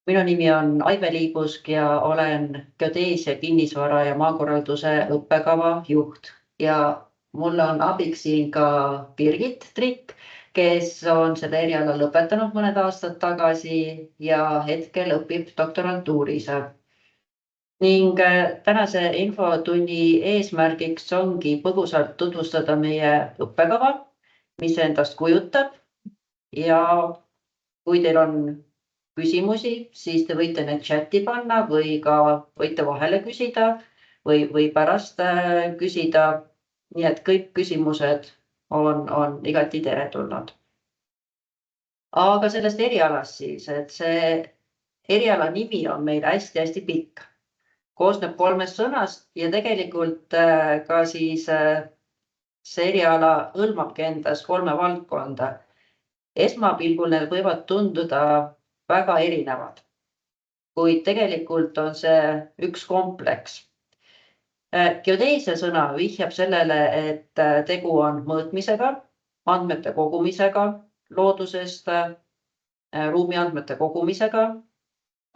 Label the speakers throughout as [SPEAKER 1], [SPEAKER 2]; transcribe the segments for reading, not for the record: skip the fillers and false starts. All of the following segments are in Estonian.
[SPEAKER 1] Minu nimi on Aive Liibusk ja olen geodeesia, kinnisvara ja maakorralduse õppekava juht. Ja mulle on abiks siin ka Birgit Trikk, kes on selle eriala lõpetanud mõned aastad tagasi ja hetkel õpib doktorantuuris. Ning tänase infotunni eesmärgiks ongi põgusalt tutvustada meie õppekava, mis endast kujutab ja kui teil on küsimusi, siis te võite need chati panna või ka võite vahele küsida või pärast küsida. Nii et kõik küsimused on igati teretulnud. Aga sellest erialast siis, et see eriala nimi on meil hästi-hästi pikk. Koosneb 3 sõnast ja tegelikult ka siis see eriala hõlmabki endas 3 valdkonda. Esmapilgul need võivad tunduda väga erinevad, kuid tegelikult on see üks kompleks. Geodeesia sõna vihjab sellele, et tegu on mõõtmisega, andmete kogumisega loodusest, ruumiandmete kogumisega,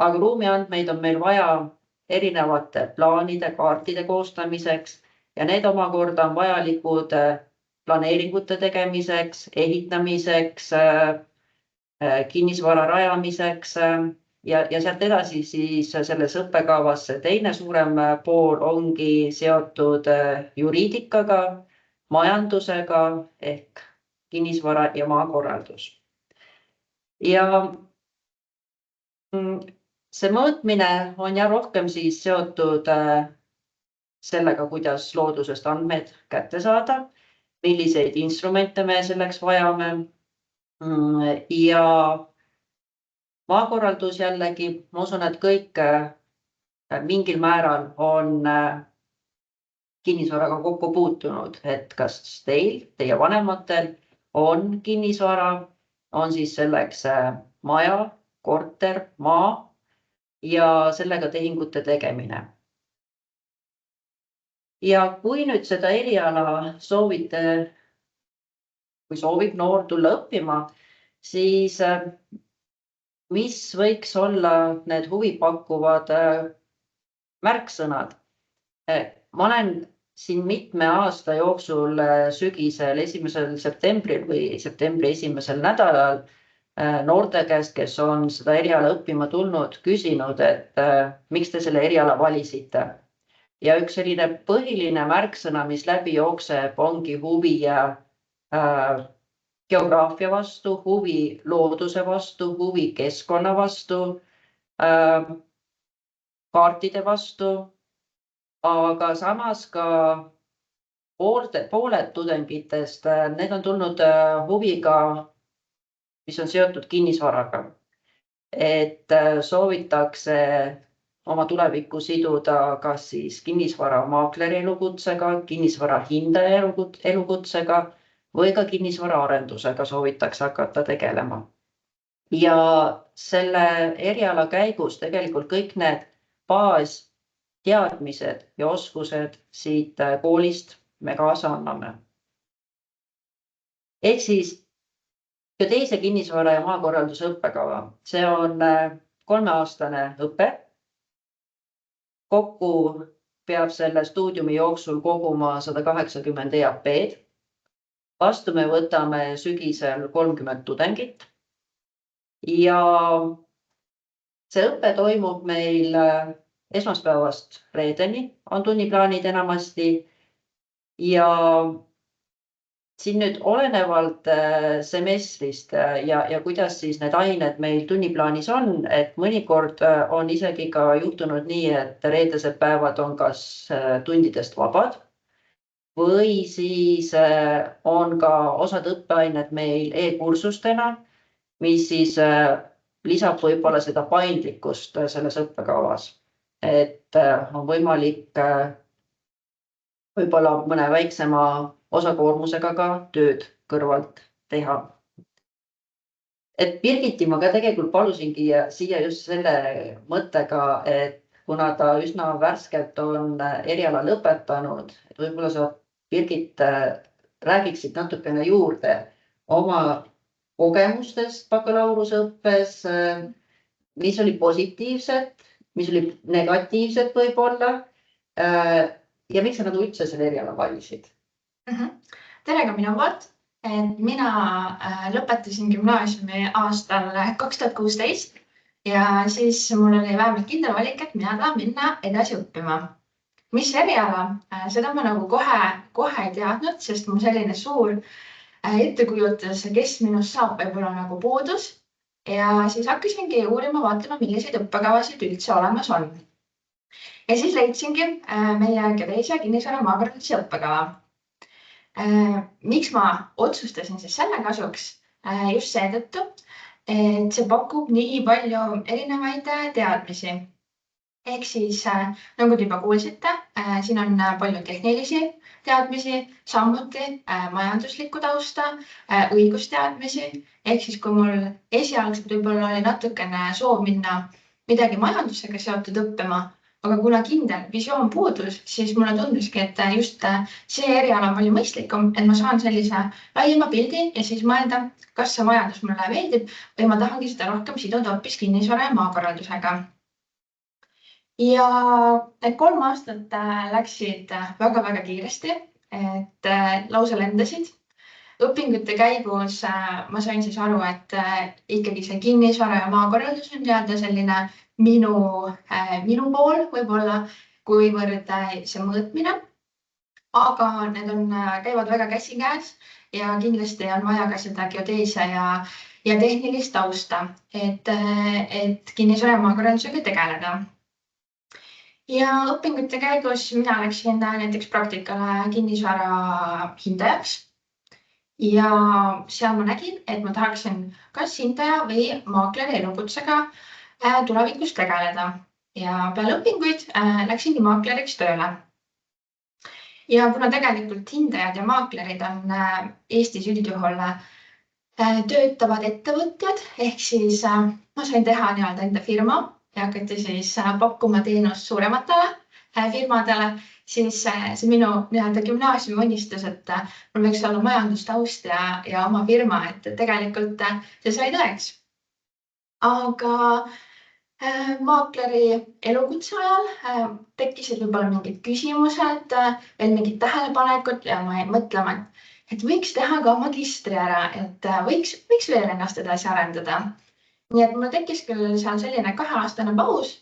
[SPEAKER 1] aga ruumiandmeid on meil vaja erinevate plaanide, kaartide koostamiseks ja need omakorda on vajalikud planeeringute tegemiseks, ehitamiseks, kinnisvara rajamiseks ja sealt edasi siis selles õppekavas teine suurem pool ongi seotud juriidikaga, majandusega ehk kinnisvara ja maakorraldus. Ja see mõõtmine on ja rohkem siis seotud sellega, kuidas loodusest andmeid kätte saada, milliseid instrumente me selleks vajame. Ja maakorraldus jällegi, ma usun, et kõik mingil määral on kinnisvaraga kokku puutunud, et kas teil, teie vanematel on kinnisvara, on siis selleks maja, korter, maa ja sellega tehingute tegemine. Ja kui nüüd seda eriala soovite, kui soovib noor tulla õppima, siis mis võiks olla need huvipakkuvad märksõnad? Ma olen siin mitme aasta jooksul sügisel 1. septembril või septembri esimesel nädalal noorte käest, kes on seda eriala õppima tulnud, küsinud, et miks te selle eriala valisite. Ja üks selline põhiline märksõna, mis läbi jookseb, ongi huvi geograafia vastu, huvi looduse vastu, huvi keskkonna vastu, kaartide vastu, aga samas ka pooled tudengitest, need on tulnud huviga, mis on seotud kinnisvaraga. Et soovitakse oma tulevikku siduda kas siis kinnisvara maakleri elukutsega, kinnisvara hindaja elukutsega või ka kinnisvara arendusega soovitakse hakata tegelema. Ja selle eriala käigus tegelikult kõik need baasteadmised ja oskused siit koolist me kaasa anname. Ehk siis geodeesia, kinnisvara ja maakorralduse õppekava. See on 3-aastane õpe. Kokku peab selle stuudiumi jooksul koguma 180 EAP-d. Vastu me võtame sügisel 30 tudengit. Ja see õpe toimub meil esmaspäevast reedeni, on tunniplaanid enamasti. Ja siin nüüd olenevalt semestrist ja kuidas siis need ained meil tunniplaanis on, et mõnikord on isegi ka juhtunud nii, et reedesed päevad on kas tundidest vabad või siis on ka osad õppeained meil e-kursustena, mis siis lisab võib-olla seda paindlikkust selles õppekavas, et on võimalik võib-olla mõne väiksema osakoormusega ka tööd kõrvalt teha. Et Birgiti ma ka tegelikult palusingi siia just selle mõttega, et kuna ta üsna värskelt on eriala lõpetanud, et võib-olla sa, Birgit, räägiksid natukene juurde oma kogemustest bakalaureuseõppes mis oli positiivset, mis oli negatiivset võib-olla ja miks sa nagu üldse selle eriala valisid?
[SPEAKER 2] Tere ka minu poolt. Mina lõpetasin gümnaasiumi aastal 2016 ja siis mul oli vähemalt kindel valik, et mina tahan minna edasi õppima. Mis eriala, seda ma nagu kohe ei teadnud, sest mul selline suur ettekujutus, kes minust saab, võib-olla nagu puudus. Ja siis hakkasingi uurima, vaatama, milliseid õppekavasid üldse olemas on. Ja siis leidsingi meie geodeesia kinnisvara maakorralduse õppekava. Miks ma otsustasin siis selle kasuks? Just seetõttu, et see pakub nii palju erinevaid teadmisi. Ehk siis, nagu te juba kuulsite, siin on palju tehnilisi teadmisi, samuti majanduslikku tausta, õigusteadmisi. Ehk siis, kui mul esialgselt võib-olla oli natukene soov minna midagi majandusega seotud õppima, aga kuna kindel visioon puudus, siis mulle tunduski, et just see eriala on palju mõistlikum, et ma saan sellise laiema pildi ja siis mõelda, kas see majandus mulle meeldib või ma tahangi seda rohkem siduda hoopis kinnisvara ja maakorraldusega. Ja need 3 aastat läksid väga-väga kiiresti, et lausa lendasid. Õpingute käigus ma sain siis aru, et ikkagi see kinnisvara ja maakorraldus on teada selline minu pool võib-olla, kuivõrd see mõõtmine. Aga need käivad väga käsikäes ja kindlasti on vaja ka seda geodeesia ja tehnilist tausta, et kinnisvara ja maakorraldusega tegeleda. Ja õpingute käigus mina läksin näiteks praktikale kinnisvara hindajaks ja seal ma nägin, et ma tahaksin kas hindaja või maakleri elukutsega tulevikus tegeleda ja peale õpinguid läksingi maakleriks tööle. Ja kuna tegelikult hindajad ja maaklerid on Eestis üldjuhul töötavad ettevõtjad, ehk siis ma sain teha nii-öelda enda firma ja hakati siis pakkuma teenust suurematele firmadele, siis see minu nii-öelda gümnaasiumi unistus, et mul võiks olla majandustaust ja oma firma, et tegelikult see sai tõeks. Aga maakleri elukutse ajal tekkisid võib-olla mingid küsimused, veel mingid tähelepanekud ja ma jäin mõtlema, et võiks teha ka magistri ära, et võiks veel ennast edasi arendada. Nii et mul tekkis küll seal selline 2-aastane paus,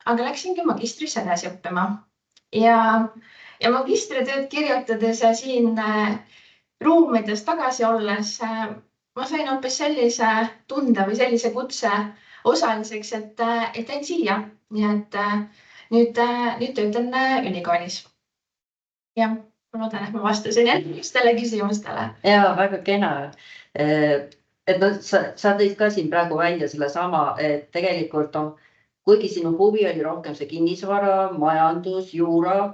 [SPEAKER 2] aga läksingi magistrisse edasi õppima. Ja magistritööd kirjutades ja siin ruumides tagasi olles ma sain hoopis sellise tunde või sellise kutse osaliseks, et jäin siia. Nii et nüüd töötan ülikoolis. Ja ma loodan, et ma vastasin järgmistele küsimustele.
[SPEAKER 1] Ja väga kena. Et sa tõid ka siin praegu välja selle sama, et tegelikult on, kuigi sinu huvi oli rohkem see kinnisvara, majandus, juura,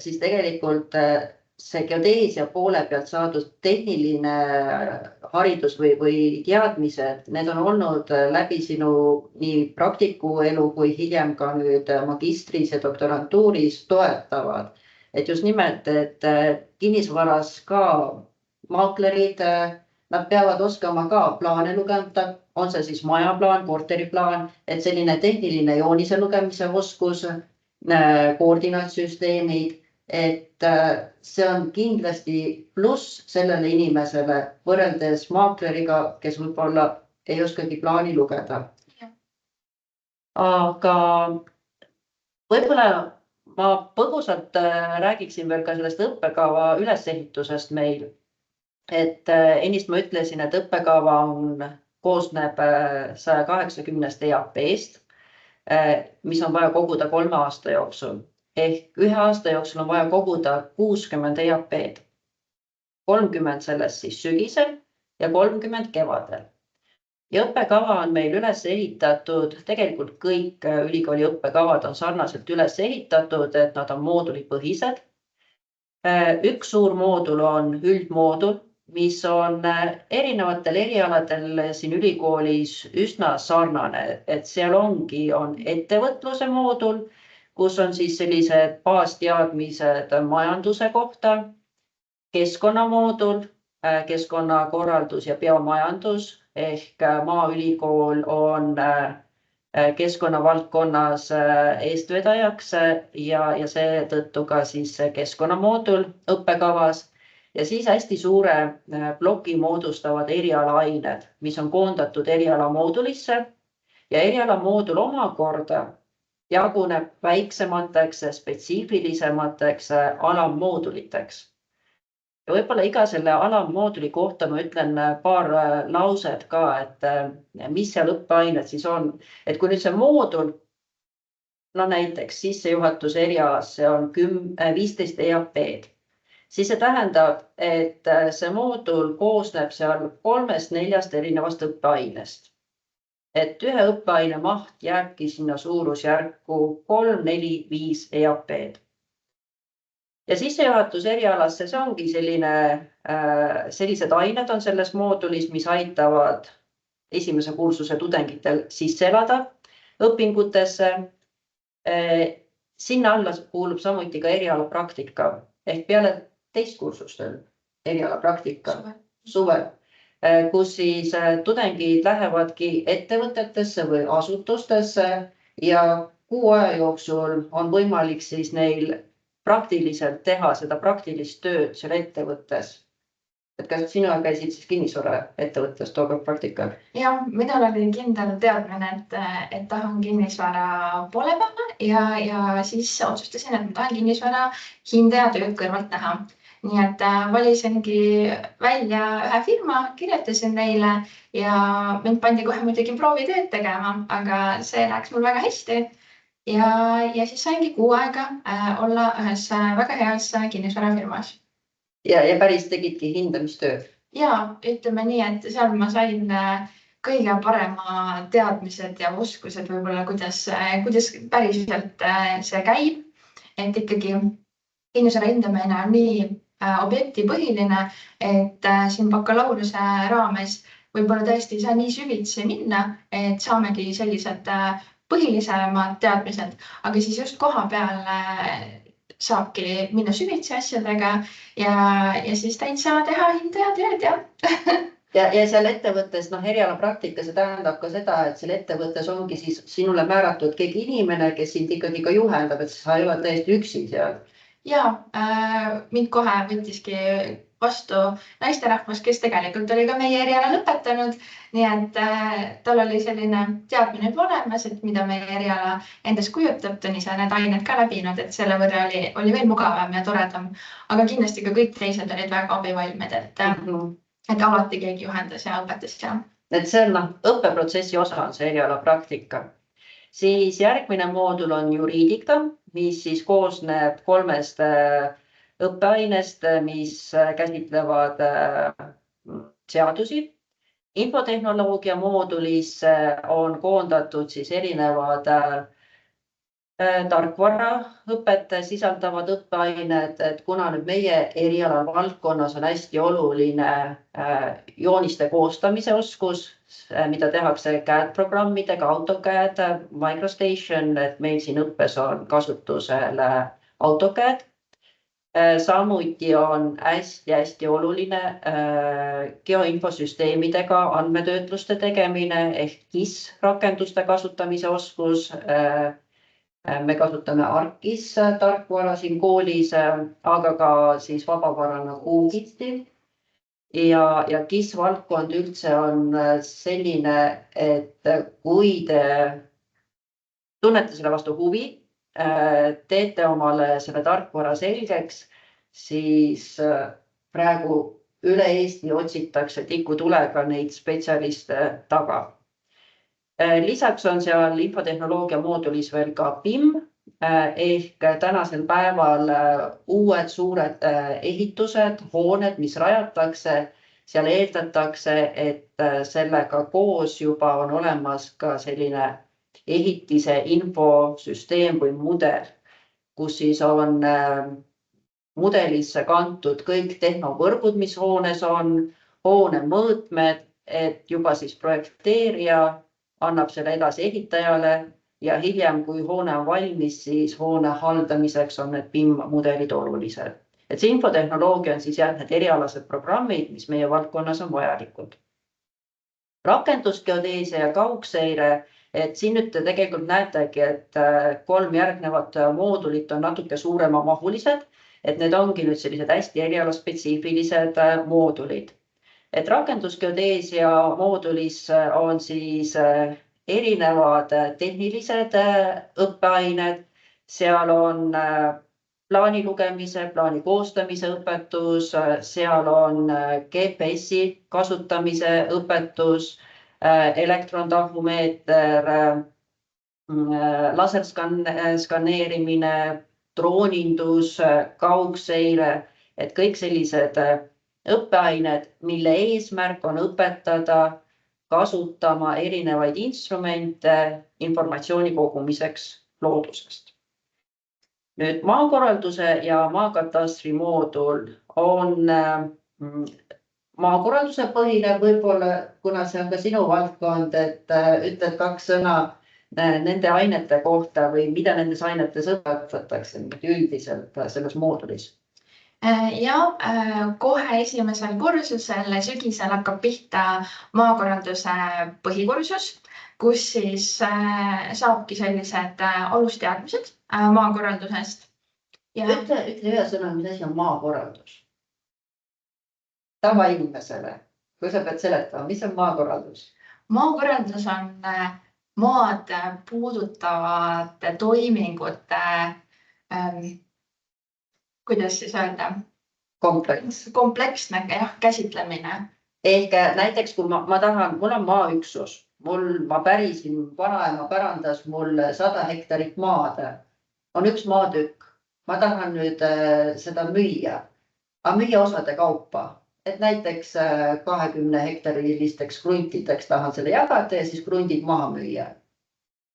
[SPEAKER 1] siis tegelikult see geodeesia poole pealt saadud tehniline haridus või teadmised, need on olnud läbi sinu nii praktikuelu kui hiljem ka nüüd magistris ja doktorantuuris toetavad. Et just nimelt, et kinnisvaras ka maaklerid, nad peavad oskama ka plaane lugeda, on see siis majaplaan, korteriplaan, et selline tehniline joonise lugemise oskus, koordinaatsüsteemid, et see on kindlasti pluss sellele inimesele võrreldes maakleriga, kes võib-olla ei oskagi plaani lugeda. Aga võib-olla ma põgusalt räägiksin veel ka sellest õppekava ülesehitusest meil. Et ennist ma ütlesin, et õppekava koosneb 180 EAP-st, mis on vaja koguda 3 aasta jooksul. Ehk 1 aasta jooksul on vaja koguda 60 EAP-d. 30 sellest siis sügisel ja 30 kevadel. Ja õppekava on meil üles ehitatud, tegelikult kõik ülikooli õppekavad on sarnaselt üles ehitatud, et nad on moodulipõhised. Üks suur moodul on üldmoodul, mis on erinevatel erialadel siin ülikoolis üsna sarnane, et seal on ettevõtluse moodul, kus on siis sellised baasteadmised majanduse kohta, keskkonnamoodul, keskkonnakorraldus ja biomajandus ehk Maaülikool on keskkonnavaldkonnas eestvedajaks ja seetõttu ka siis keskkonnamoodul õppekavas. Ja siis hästi suure ploki moodustavad erialaained, mis on koondatud erialamoodulisse ja erialamoodul omakorda jaguneb väiksemateks, spetsiifilisemateks alammooduliteks. Ja võib-olla iga selle alammooduli kohta ma ütlen paar lauset ka, et mis seal õppeained siis on. Et kui nüüd see moodul, no näiteks sissejuhatus erialas, see on 15 EAP-d, siis see tähendab, et see moodul koosneb seal 3-4 erinevast õppeainest. Et ühe õppeaine maht jääbki sinna suurusjärku 3, 4, 5 EAP-d. Ja sissejuhatus erialasse, see ongi sellised ained on selles moodulis, mis aitavad esimese kursuse tudengitel sisse elada õpingutesse. Sinna alla kuulub samuti ka erialapraktika ehk peale teist kursustel erialapraktika suvel, kus siis tudengid lähevadki ettevõtetesse või asutustesse ja kuu aja jooksul on võimalik siis neil praktiliselt teha seda praktilist tööd seal ettevõttes. Et kas sina käisid siis kinnisvaraettevõttes tookord praktikal?
[SPEAKER 2] Ja, minul oli kindel teadmine, et tahan kinnisvara poole peale ja siis otsustasin, et ma tahan kinnisvara hindaja tööd kõrvalt näha. Nii et valisingi välja ühe firma, kirjutasin neile ja mind pandi kohe muidugi proovitööd tegema, aga see läks mul väga hästi. Ja siis saingi kuu aega olla ühes väga heas kinnisvarafirmas.
[SPEAKER 1] Ja päris tegidki hindamistööd?
[SPEAKER 2] Ja, ütleme nii, et seal ma sain kõige parema teadmised ja oskused võib-olla, kuidas päriselt see käib. Et ikkagi kinnisvara hindamine on nii objektipõhiline, et siin bakalaureuse raames võib-olla tõesti ei saa nii süvitsi minna, et saamegi sellised põhilisemad teadmised, aga siis just koha peal saabki minna süvitsi asjadega ja siis täitsa teha hindaja tööd,
[SPEAKER 1] Ja seal ettevõttes, erialapraktika, see tähendab ka seda, et seal ettevõttes ongi siis sinule määratud keegi inimene, kes sind ikkagi ka juhendab, et sa ei ole täiesti üksi seal.
[SPEAKER 2] Ja, mind kohe võttiski vastu naisterahvas, kes tegelikult oli ka meie eriala lõpetanud. Nii et tal oli selline teadmine olemas, et mida meie eriala endas kujutab, ta on ise need ained ka läbinud, et selle võrra oli veel mugavam ja toredam. Aga kindlasti ka kõik teised olid väga abivalmid, et alati keegi juhendas ja õpetas.
[SPEAKER 1] Et see on õppeprotsessi osa on see erialapraktika. Siis järgmine moodul on juriidika, mis siis koosneb 3 õppeainest, mis käsitlevad seadusi. Infotehnoloogia moodulis on koondatud siis erinevad tarkvaraõpet sisaldavad õppeained, et kuna nüüd meie erialal valdkonnas on hästi oluline jooniste koostamise oskus, mida tehakse CAD-programmidega, AutoCAD, MicroStation, et meil siin õppes on kasutusel AutoCAD. Samuti on hästi oluline geoinfosüsteemidega andmetöötluste tegemine ehk GIS rakenduste kasutamise oskus. Me kasutame ArcGIS tarkvara siin koolis, aga ka siis vabavarana QGIS-i. Ja GIS valdkond üldse on selline, et kui te tunnete selle vastu huvi, teete omale selle tarkvara selgeks, siis praegu üle Eesti otsitakse tikutulega neid spetsialiste taga. Lisaks on seal infotehnoloogia moodulis veel ka BIM ehk tänasel päeval uued suured ehitused, hooned, mis rajatakse, seal eeldatakse, et sellega koos juba on olemas ka selline ehitise infosüsteem või mudel, kus siis on mudelisse kantud kõik tehnovõrgud, mis hoones on, hoone mõõtmed, et juba siis projekteerija annab selle edasi ehitajale ja hiljem, kui hoone on valmis, siis hoone haldamiseks on need BIM-mudelid olulised. Et see infotehnoloogia on siis need erialased programmid, mis meie valdkonnas on vajalikud. Rakendusgeodeesia ja kaugseire, Et siin nüüd te tegelikult näetegi, et 3 järgnevat moodulit on natuke suurema mahulised, et need ongi nüüd sellised hästi erialaspetsiifilised moodulid. Et rakendusgeodeesia moodulis on siis erinevad tehnilised õppeained, seal on plaani lugemise, plaani koostamise õpetus, seal on GPS-i kasutamise õpetus, elektrontahumeeter, laserskanneerimine, droonindus, kaugseire, et kõik sellised õppeained, mille eesmärk on õpetada kasutama erinevaid instrumente informatsiooni kogumiseks loodusest. Nüüd maakorralduse ja maakatastri moodul on maakorralduse põhine võib-olla, kuna see on ka sinu valdkond, et ütled 2 sõna nende ainete kohta või mida nendes ainetes õpetatakse üldiselt selles moodulis?
[SPEAKER 2] Ja kohe esimesel kursusel sügisel hakkab pihta maakorralduse põhikursus, kus siis saabki sellised alusteadmised maakorraldusest.
[SPEAKER 1] Ütle ühe sõna, mis asi on maakorraldus? Tavainimesele, kui sa pead seletama, mis on maakorraldus?
[SPEAKER 2] Maakorraldus on maad puudutavate toimingute kuidas siis öelda? Kompleksne käsitlemine.
[SPEAKER 1] Ehk näiteks, kui ma tahan, mul on maaüksus, ma pärisin, vanaema pärandas mul 100 hektarit maad, on üks maatükk, ma tahan nüüd seda müüa, aga müüa osade kaupa, et näiteks 20 hektarilisteks kruntideks tahan selle jagada ja siis krundid maha müüa.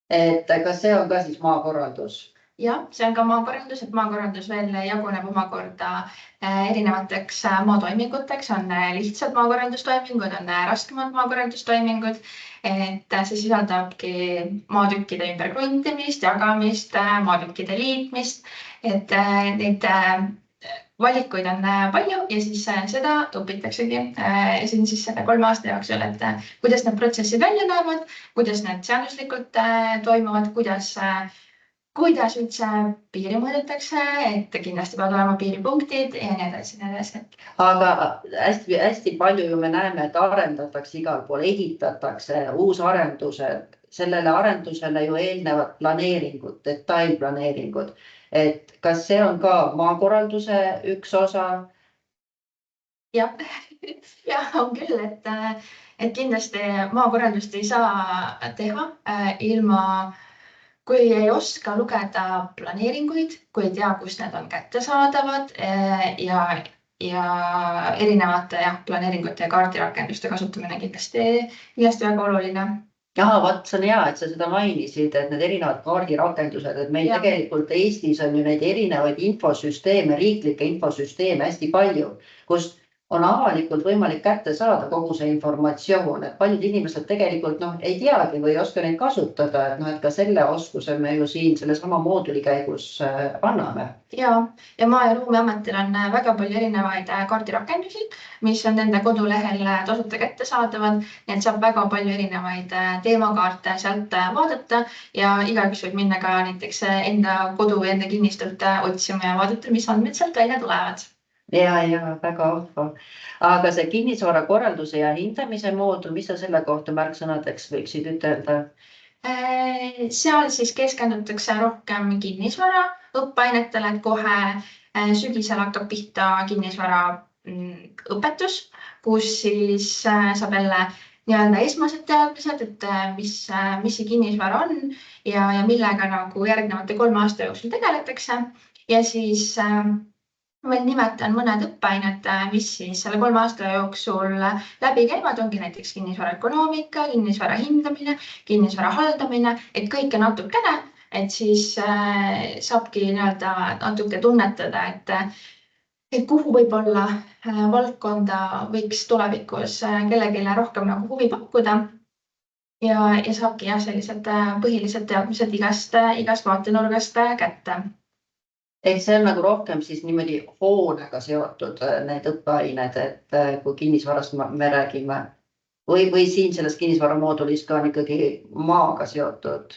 [SPEAKER 1] Et kas see on ka siis maakorraldus?
[SPEAKER 2] Ja, see on ka maakorraldus, et maakorraldus veel jaguneb omakorda erinevateks maatoiminguteks, on lihtsad maakorraldustoimingud, on raskemad maakorraldustoimingud, et see sisaldabki maatükkide ümberkruntimist, jagamist, maatükkide liitmist, et neid valikuid on palju ja siis seda õpitaksegi siin siis selle 3 aasta jooksul, et kuidas need protsessid välja näevad, kuidas need seaduslikult toimuvad, kuidas üldse piiri mõõdetakse, et kindlasti peavad olema piiripunktid ja nii edasi.
[SPEAKER 1] Aga hästi palju ju me näeme, et arendatakse igal pool, ehitatakse uusarendused. Sellele arendusele ju eelnevad planeeringud, detailplaneeringud. Et kas see on ka maakorralduse üks osa?
[SPEAKER 2] Ja, on küll, et kindlasti maakorraldust ei saa teha ilma kui ei oska lugeda planeeringuid, kui ei tea, kus need on kättesaadavad ja erinevate planeeringute ja kaardirakenduste kasutamine kindlasti väga oluline.
[SPEAKER 1] Vaat see on hea, et sa seda mainisid, et need erinevad kaardirakendused, et meil tegelikult Eestis on ju neid erinevaid infosüsteeme, riiklikke infosüsteeme hästi palju, kus on avalikult võimalik kätte saada kogu see informatsioon, et paljud inimesed tegelikult ei teagi või ei oska neid kasutada, et ka selle oskuse me ju siin sellesama mooduli käigus anname.
[SPEAKER 2] Ja Maa- ja Ruumiametil on väga palju erinevaid kaardirakendusi, mis on nende kodulehel tasuta kättesaadavad, nii et saab väga palju erinevaid teemakaarte sealt vaadata ja igaüks võib minna ka näiteks enda kodu või enda kinnistult otsima ja vaadata, mis andmed sealt välja tulevad.
[SPEAKER 1] Ja, väga vahva. Aga see kinnisvara korralduse ja hindamise moodul, mis sa selle kohta märksõnadeks võiksid ütelda?
[SPEAKER 2] Seal siis keskendutakse rohkem kinnisvara õppeainetele, et kohe sügisel hakkab pihta kinnisvara õpetus, kus siis saab jälle nii-öelda esmased teadmised, et mis see kinnisvara on ja millega nagu järgnevate 3 aasta jooksul tegeletakse ja siis veel nimetan mõned õppeained, mis siis selle 3 aasta jooksul läbi käivad, ongi näiteks kinnisvara ökonoomika, kinnisvara hindamine, kinnisvara haldamine, et kõike natukene, et siis saabki nii-öelda natuke tunnetada, et kuhu võib-olla valdkonda võiks tulevikus kellelegi rohkem nagu huvi pakkuda ja saabki sellised põhilised teadmised igast vaatenurgast kätte.
[SPEAKER 1] Ehk see on nagu rohkem siis niimoodi hoonega seotud need õppeained, et kui kinnisvarast me räägime? või siin selles kinnisvaramoodulis ka on ikkagi maaga seotud?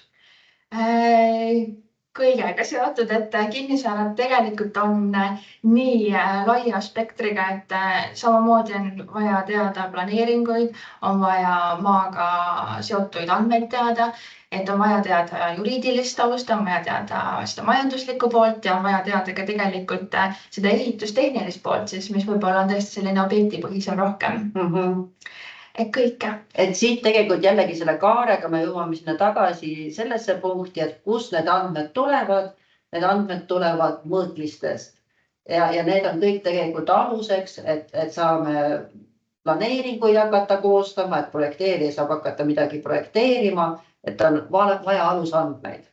[SPEAKER 2] Kõigega seotud, et kinnisvarad tegelikult on nii laia spektriga, et samamoodi on vaja teada planeeringuid, on vaja maaga seotuid andmeid teada, et on vaja teada juriidilist tausta, on vaja teada seda majanduslikku poolt ja on vaja teada ka tegelikult seda ehitustehnilist poolt, siis mis võib-olla on tõesti selline objektipõhisem rohkem. Et kõike.
[SPEAKER 1] Et siit tegelikult jällegi selle kaarega me jõuame sinna tagasi sellesse punkti, et kus need andmed tulevad mõõtlistest. Ja need on kõik tegelikult aluseks, et saame planeeringuid hakata koostama, et projekteerija saab hakata midagi projekteerima, et on vaja alusandmeid.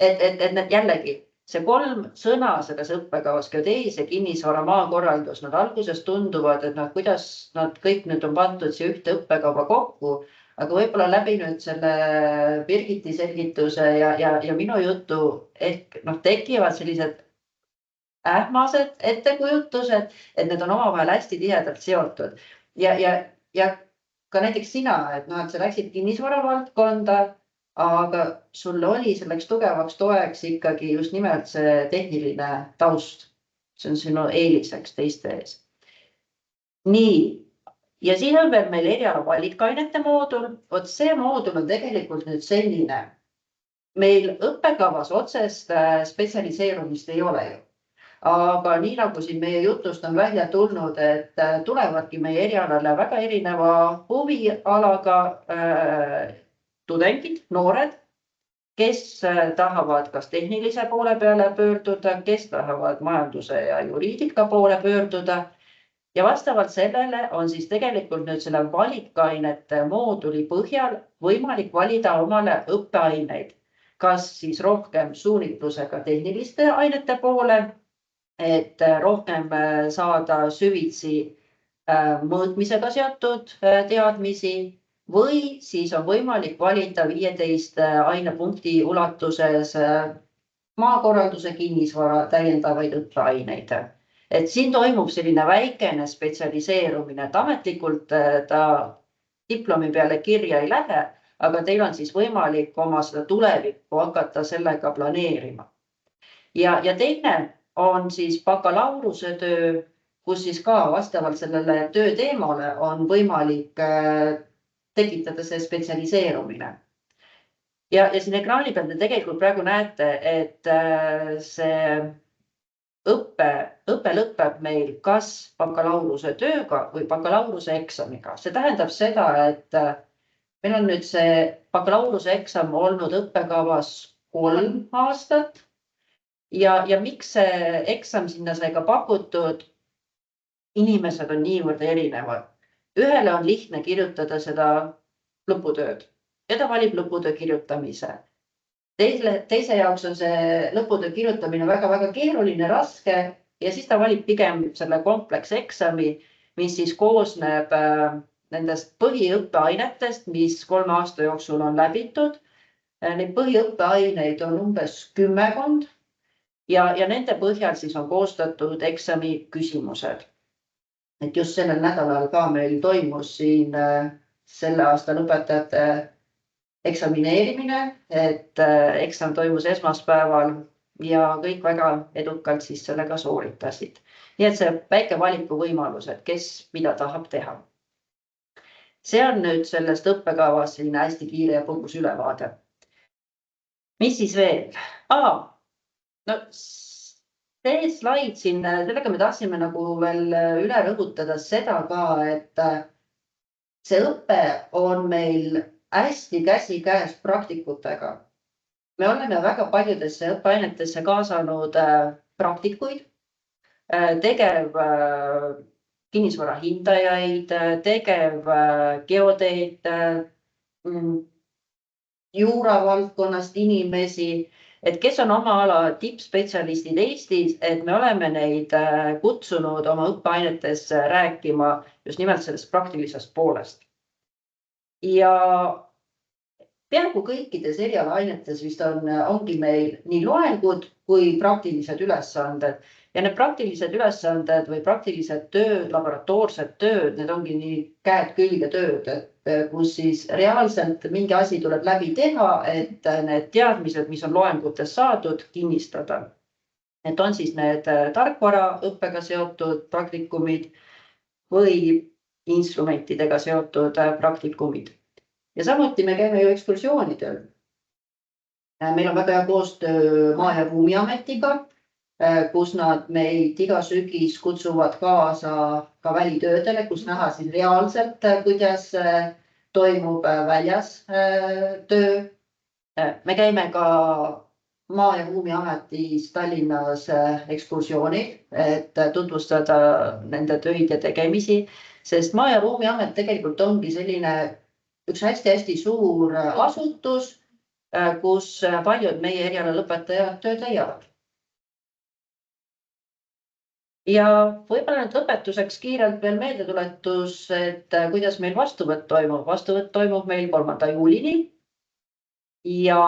[SPEAKER 1] Et need jällegi, see 3 sõna selles õppekavas, geodeesia, kinnisvara, maakorraldus, nad alguses tunduvad, et kuidas nad kõik nüüd on pandud siia ühte õppekava kokku, aga võib-olla läbi nüüd selle Birgiti selgituse ja minu jutu ehk tekivad sellised ähmased ettekujutused, et need on omavahel hästi tihedalt seotud. Ja ka näiteks sina, et sa läksid kinnisvara valdkonda, aga sul oli selleks tugevaks toeks ikkagi just nimelt see tehniline taust. See on sinu eeliseks teiste ees. Nii, ja siin on veel meil eriala valikainete moodul. Vot see moodul on tegelikult nüüd selline. Meil õppekavas otsest spetsialiseerumist ei ole ju. Aga nii nagu siin meie jutust on välja tulnud, et tulevadki meie erialale väga erineva huvialaga tudengid, noored, kes tahavad kas tehnilise poole peale pöörduda, kes tahavad majanduse ja juriidika poole pöörduda. Ja vastavalt sellele on siis tegelikult nüüd selle valikainete mooduli põhjal võimalik valida omale õppeaineid, kas siis rohkem suunitlusega tehniliste ainete poole, et rohkem saada süvitsi mõõtmisega seotud teadmisi, või siis on võimalik valida 15 ainepunkti ulatuses maakorralduse kinnisvara täiendavaid õppeaineid. Et siin toimub selline väikene spetsialiseerumine, et ametlikult ta diplomi peale kirja ei lähe, aga teil on siis võimalik oma seda tulevikku hakata sellega planeerima. Ja teine on siis bakalaureuse töö, kus siis ka vastavalt sellele tööteemale on võimalik tekitada see spetsialiseerumine. Ja siin ekraani peal te tegelikult praegu näete, et see õpe lõpeb meil kas bakalaureuse tööga või bakalaureuse eksamiga. See tähendab seda, et meil on nüüd see bakalaureuse eksam olnud õppekavas 3 aastat ja miks see eksam sinna sai ka pakutud, inimesed on niivõrd erinevad. Ühele on lihtne kirjutada seda lõputööd ja ta valib lõputöö kirjutamise. Teise jaoks on see lõputöö kirjutamine väga-väga keeruline, raske ja siis ta valib pigem selle komplekseksami, mis siis koosneb nendest põhiõppeainetest, mis 3 aasta jooksul on läbitud. Neid põhiõppeaineid on umbes 10 ja nende põhjal siis on koostatud eksami küsimused. Et just sellel nädalal ka meil toimus siin selle aasta lõpetajate eksamineerimine, et eksam toimus esmaspäeval ja kõik väga edukalt siis sellega sooritasid. Nii et see väike valikuvõimalus, et kes mida tahab teha. See on nüüd sellest õppekavas selline hästi kiire ja põgus ülevaade. Mis siis veel? See slaid siin, sellega me tahtsime nagu veel üle rõhutada seda ka, et see õpe on meil hästi käsikäes praktikutega. Me oleme väga paljudesse õppeainetesse kaasanud praktikuid, tegev kinnisvara hindajaid, tegev geodeed, juuravaldkonnast inimesi, et kes on oma ala tippspetsialistid Eestis, et me oleme neid kutsunud oma õppeainetes rääkima just nimelt sellest praktilisest poolest. Ja peaaegu kõikides erialaainetes vist ongi meil nii loengud kui praktilised ülesanded ja need praktilised ülesanded või praktilised tööd, laboratoorsed tööd, need ongi nii käed külge tööd, et kus siis reaalselt mingi asi tuleb läbi teha, et need teadmised, mis on loengutes saadud, kinnistada. Need on siis need tarkvaraõppega seotud praktikumid või instrumentidega seotud praktikumid. Ja samuti me käime ju ekskursioonidel. Meil on väga hea koostöö Maa- ja Ruumiametiga, kus nad meid iga sügis kutsuvad kaasa ka välitöödele, kus näha siis reaalselt, kuidas toimub väljas töö. Me käime ka Maa- ja Ruumiametis Tallinnas ekskursioonid, et tutvustada nende töid ja tegemisi, sest Maa- ja Ruumiamet tegelikult ongi selline üks hästi-hästi suur asutus, kus paljud meie eriala lõpetajad tööd leiavad. Ja võib-olla nüüd lõpetuseks kiirelt veel meeldetuletus, et kuidas meil vastuvõtt toimub. Vastuvõtt toimub meil 3. juulini ja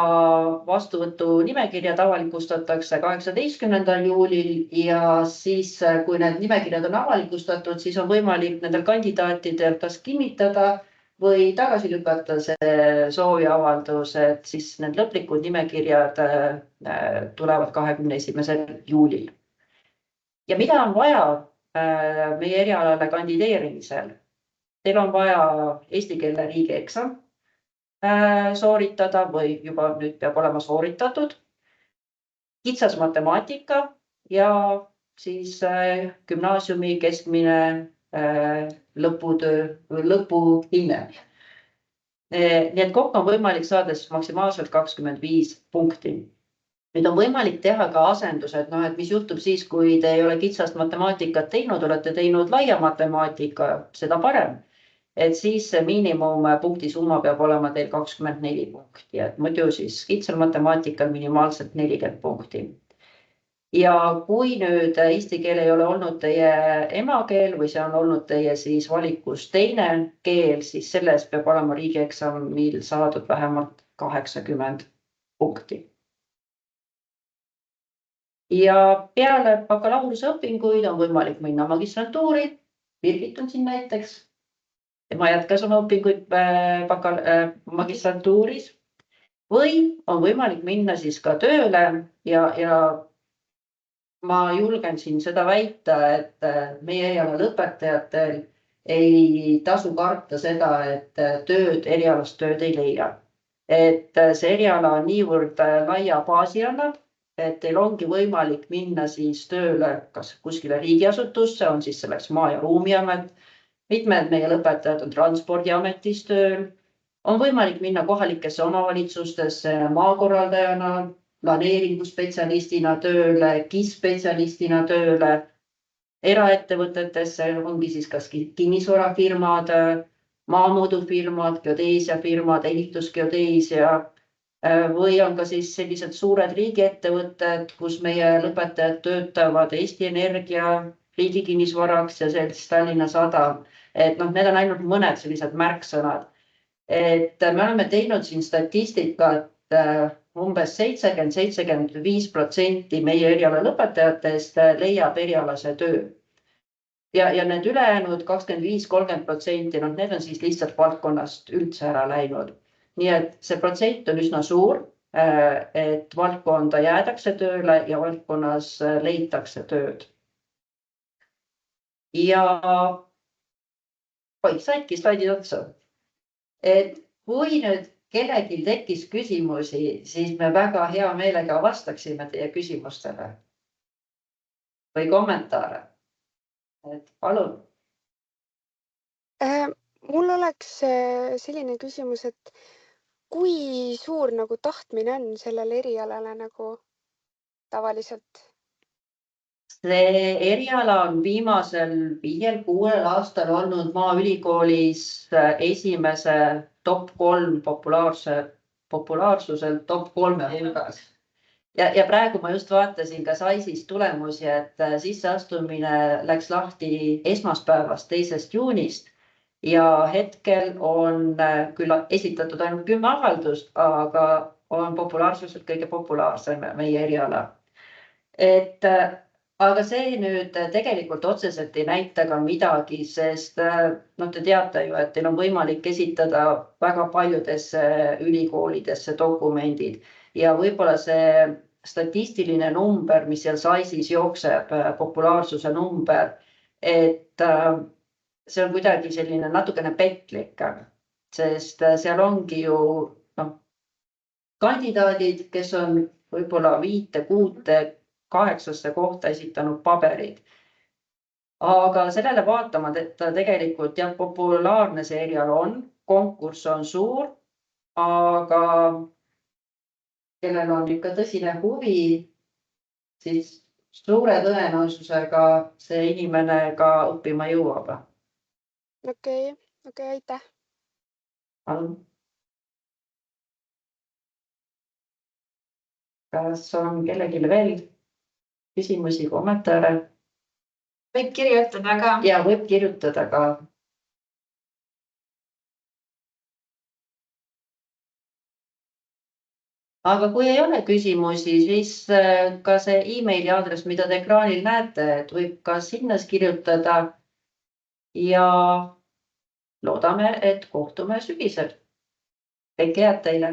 [SPEAKER 1] vastuvõtu nimekirjad avalikustatakse 18. juulil ja siis, kui need nimekirjad on avalikustatud, siis on võimalik nendel kandidaatidel kas kinnitada või tagasi lükata see sooviavaldus, et siis need lõplikud nimekirjad tulevad 21. juulil. Ja mida on vaja meie erialale kandideerimisel? Teil on vaja eesti keele riigieksam sooritada või juba nüüd peab olema sooritatud, kitsas matemaatika ja siis gümnaasiumi keskmine lõpuhinne. Nii et kokku on võimalik saada maksimaalselt 25 punkti. Nüüd on võimalik teha ka asendused, et mis juhtub siis, kui te ei ole kitsast matemaatikat teinud, olete teinud laia matemaatika, seda parem. Et siis see miinimumpunkti summa peab olema teil 24 punkti, et muidu siis kitsal matemaatikal minimaalselt 40 punkti. Ja kui nüüd eesti keel ei ole olnud teie emakeel või see on olnud teie siis valikus teine keel, siis selles peab olema riigieksamil saadud vähemalt 80 punkti. Ja peale bakalaureuseõpinguid on võimalik minna magistrantuuri, Birgit on siin näiteks. Ma jätkas oma õpinguid magistrantuuris või on võimalik minna siis ka tööle ja ma julgen siin seda väita, et meie eriala lõpetajatel ei tasu karta seda, et erialast tööd ei leia. Et see eriala on niivõrd laia baasi annab, et teil ongi võimalik minna siis tööle kas kuskile riigiasutusse, on siis selleks Maa- ja Ruumiamet, mitmed meie lõpetajad on Transpordiametis tööl, on võimalik minna kohalikesse omavalitsustesse maakorraldajana, planeeringuspetsialistina tööle, KIS-spetsialistina tööle, eraettevõtetesse ongi siis kas kinnisvarafirmad, maamõõdufirmad, geodeesiafirmad, ehitusgeodeesia või on ka siis sellised suured riigiettevõtted, kus meie lõpetajad töötavad Eesti Energia, Riigi Kinnisvaraks ja sellist Tallinna Sadam. Et need on ainult mõned sellised märksõnad. Et me oleme teinud siin statistikat umbes 70-75% meie eriala lõpetajatest leiab erialase töö. Ja need ülejäänud 25-30%, need on siis lihtsalt valdkonnast üldse ära läinud. Nii et see protsent on üsna suur, et valdkonda jäädakse tööle ja valdkonnas leitakse tööd. Ja saidki slaidid otsa. Et kui nüüd kellelgi tekkis küsimusi, siis me väga hea meelega vastaksime teie küsimustele või kommentaare. Et palun.
[SPEAKER 3] Mul oleks selline küsimus, et kui suur tahtmine on sellele erialale tavaliselt?
[SPEAKER 1] See eriala on viimasel 5-6 aastal olnud Maaülikoolis esimese top 3 populaarsuselt top 3 hulgas. Ja praegu ma just vaatasin ka SAIS-ist tulemusi, et sisseastumine läks lahti esmaspäevast 2. juunist ja hetkel on küll esitatud ainult 10 avaldust, aga on populaarsuselt kõige populaarsem meie eriala. Aga see nüüd tegelikult otseselt ei näita ka midagi, sest te teate ju, et teil on võimalik esitada väga paljudesse ülikoolidesse dokumendid ja võib-olla see statistiline number, mis seal saisis jookseb, populaarsuse number, et see on kuidagi selline natukene petlik, sest seal ongi ju kandidaadid, kes on võib-olla 5, 6, 8 kohta esitanud paberid. Aga sellele vaatamata, et tegelikult populaarne see erial on, konkurss on suur, aga kellel on ikka tõsine huvi, siis suure tõenäosusega see inimene ka õppima jõuab.
[SPEAKER 3] Okei, aitäh.
[SPEAKER 1] Kas on kellelgi veel küsimusi, kommentaare?
[SPEAKER 2] Võib kirjutada ka.
[SPEAKER 1] Ja võib kirjutada ka. Aga kui ei ole küsimusi, siis ka see emaili aadress, mida te ekraanil näete, et võib ka sinna kirjutada ja loodame, et kohtume sügisel. Kõike head teile!